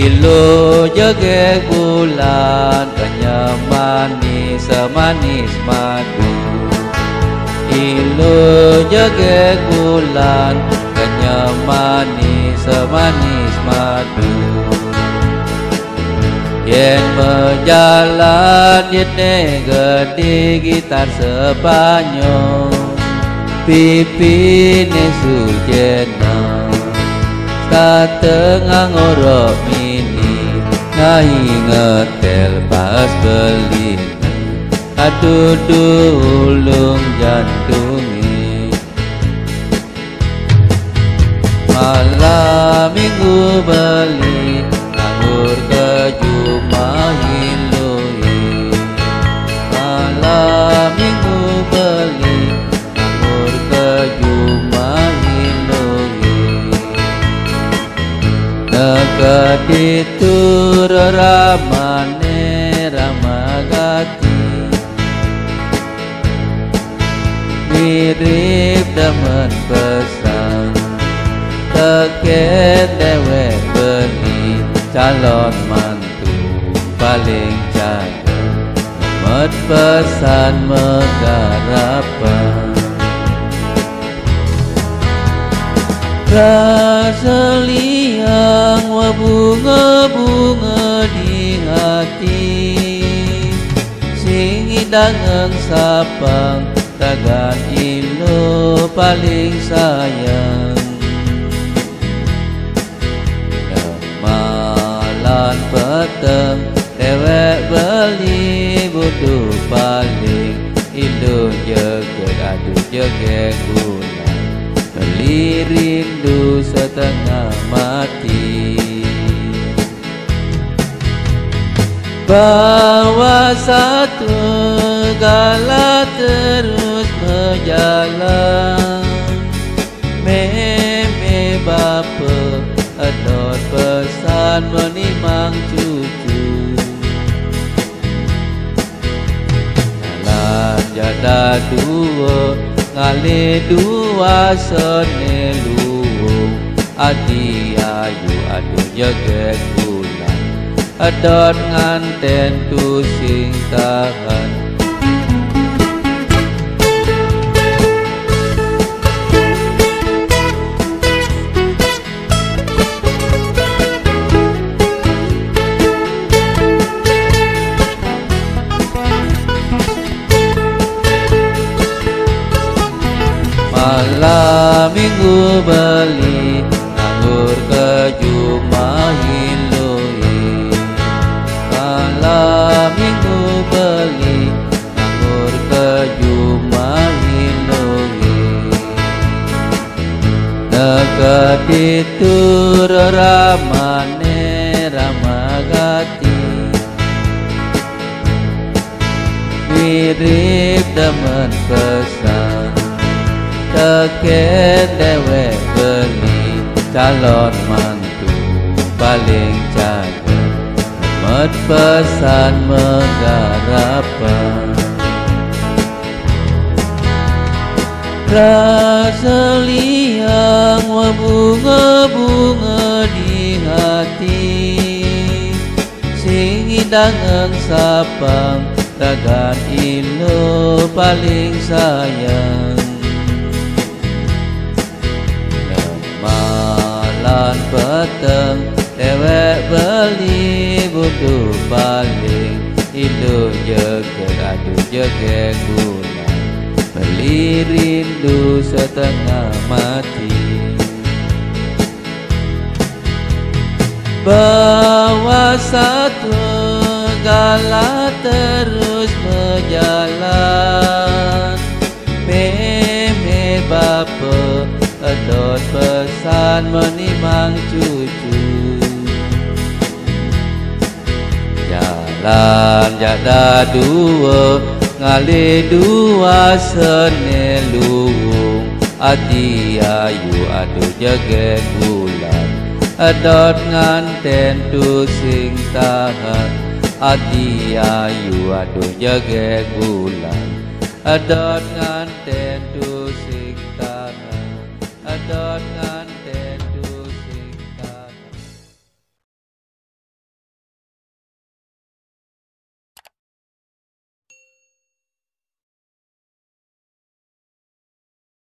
Ilu jege bulan kenyam manis semanis madu. Ilu jege bulan kenyam manis semanis madu. Yen berjalan yen gede gitar Spanyol, pipi ne sujena tengah ngorok mini ngai ngetel pas beli. Aduh dulung jantungi malam minggu beli nganggur ke Jumahiluhi. Malam minggu beli nganggur ke Jumahiluhi. Neket itu ramane ramagati mirip demen pesan teken dewek beli calon mantu paling cakep met pesan megarapan. Rasa liang wa bunga-bunga di hati sing idangan sapang tagan ilo paling sayang. Malan peteng dewek beli butuh paling ilo jeget aduh jeget guna beli rindu setengah mati. Bawa satu gala terus berjalan, meme bapa adot pesan menimang cucu. Jalan jada dua ngali dua sene luwung adi ayu aduh jeget bulan adot nganten tu sing tahan. Malam minggu beli nganggur ke Jumahiluhi. Malam minggu beli nganggur ke Jumahiluhi. Neket itu ramane ramagati mirip demen pesan teken dewek beli calon mantu paling cakep met pesan megarapan. Rasa liang wa bunga-bunga di hati sing idangan sapang tagan ilo paling sayang. Malan peteng dewek beli butuh paling ilo jeget aduh jeget guna beli rindu setengah mati. Bawa satu gala terus berjalan, meme bapa adot pesan menimang cucu. Jalan jada dua ngali dua sene luwung adi ayu aduh jeget bulan adot nganten tu sing tahan. Adi ayu aduh jeget bulan adot nganten tu sing tahan adot